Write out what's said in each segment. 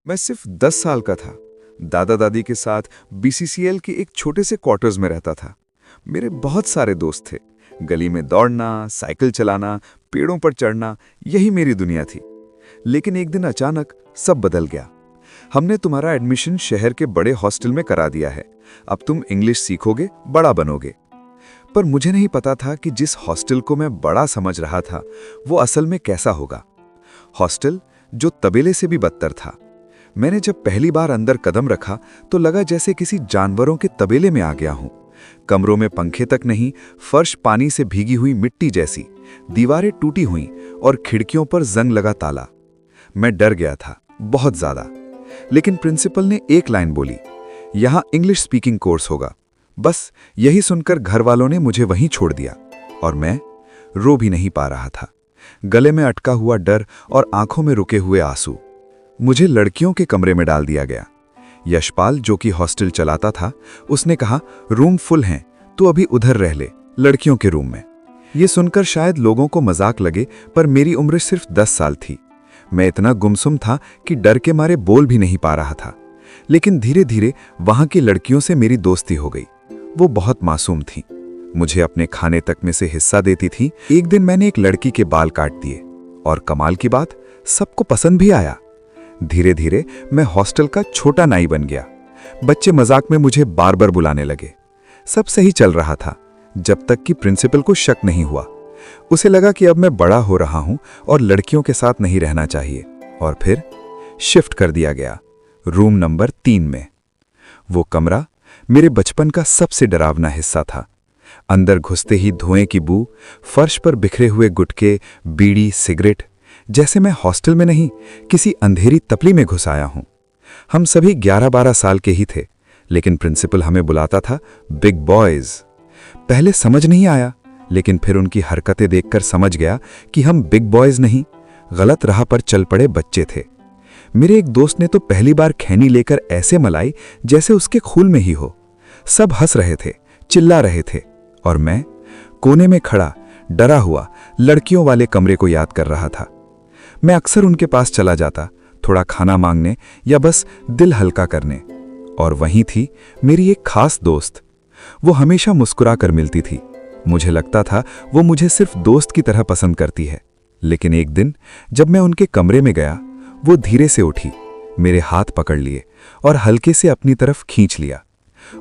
मैं सिर्फ 10 साल का था। दादा दादी के साथ बीसीसीएल के एक छोटे से क्वार्टर्स में रहता था। मेरे बहुत सारे दोस्त थे। गली में दौड़ना, साइकिल चलाना, पेड़ों पर चढ़ना, यही मेरी दुनिया थी। लेकिन एक दिन अचानक सब बदल गया। हमने तुम्हारा एडमिशन शहर के बड़े हॉस्टल में करा दिया है। अब तुम इंग्लिश सीखोगे, बड़ा बनोगे। पर मुझे नहीं पता था कि जिस हॉस्टल को मैं बड़ा समझ रहा था वो असल में कैसा होगा। हॉस्टल जो तबेले से भी बदतर था। मैंने जब पहली बार अंदर कदम रखा तो लगा जैसे किसी जानवरों के तबेले में आ गया हूं। कमरों में पंखे तक नहीं, फर्श पानी से भीगी हुई मिट्टी जैसी, दीवारें टूटी हुई और खिड़कियों पर जंग लगा ताला। मैं डर गया था, बहुत ज्यादा। लेकिन प्रिंसिपल ने एक लाइन बोली, यहां इंग्लिश स्पीकिंग कोर्स होगा। बस यही सुनकर घर वालों ने मुझे वहीं छोड़ दिया और मैं रो भी नहीं पा रहा था। गले में अटका हुआ डर और आंखों में रुके हुए आंसू। मुझे लड़कियों के कमरे में डाल दिया गया। यशपाल, जो कि हॉस्टल चलाता था, उसने कहा, रूम फुल हैं, तू अभी उधर रह ले, लड़कियों के रूम में। ये सुनकर शायद लोगों को मजाक लगे, पर मेरी उम्र सिर्फ 10 साल थी। मैं इतना गुमसुम था कि डर के मारे बोल भी नहीं पा रहा था। लेकिन धीरे धीरे वहां की लड़कियों से मेरी दोस्ती हो गई। वो बहुत मासूम थीं। मुझे अपने खाने तक में से हिस्सा देती थीं। एक दिन मैंने एक लड़की के बाल काट दिए और कमाल की बात, सबको पसंद भी आया। धीरे धीरे मैं हॉस्टल का छोटा नाई बन गया। बच्चे मजाक में मुझे बार बार बुलाने लगे। सब सही चल रहा था, जब तक कि प्रिंसिपल को शक नहीं हुआ। उसे लगा कि अब मैं बड़ा हो रहा हूं और लड़कियों के साथ नहीं रहना चाहिए, और फिर शिफ्ट कर दिया गया रूम नंबर 3 में। वो कमरा मेरे बचपन का सबसे डरावना हिस्सा था। अंदर घुसते ही धुएं की बू, फर्श पर बिखरे हुए गुटके, बीड़ी, सिगरेट, जैसे मैं हॉस्टल में नहीं, किसी अंधेरी तपली में घुस आया हूं। हम सभी 11-12 साल के ही थे, लेकिन प्रिंसिपल हमें बुलाता था बिग बॉयज। पहले समझ नहीं आया, लेकिन फिर उनकी हरकतें देखकर समझ गया कि हम बिग बॉयज नहीं, गलत राह पर चल पड़े बच्चे थे। मेरे एक दोस्त ने तो पहली बार खैनी लेकर ऐसे मलाई जैसे उसके खून में ही हो। सब हंस रहे थे, चिल्ला रहे थे, और मैं कोने में खड़ा डरा हुआ लड़कियों वाले कमरे को याद कर रहा था। मैं अक्सर उनके पास चला जाता, थोड़ा खाना मांगने या बस दिल हल्का करने। और वहीं थी मेरी एक खास दोस्त। वो हमेशा मुस्कुरा कर मिलती थी। मुझे लगता था वो मुझे सिर्फ दोस्त की तरह पसंद करती है। लेकिन एक दिन जब मैं उनके कमरे में गया, वो धीरे से उठी, मेरे हाथ पकड़ लिए और हल्के से अपनी तरफ खींच लिया।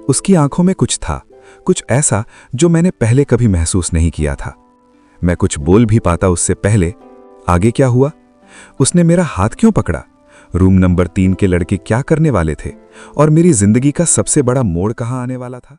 उसकी आंखों में कुछ था, कुछ ऐसा जो मैंने पहले कभी महसूस नहीं किया था। मैं कुछ बोल भी पाता उससे पहले। आगे क्या हुआ? उसने मेरा हाथ क्यों पकड़ा? रूम नंबर 3 के लड़के क्या करने वाले थे? और मेरी जिंदगी का सबसे बड़ा मोड़ कहां आने वाला था?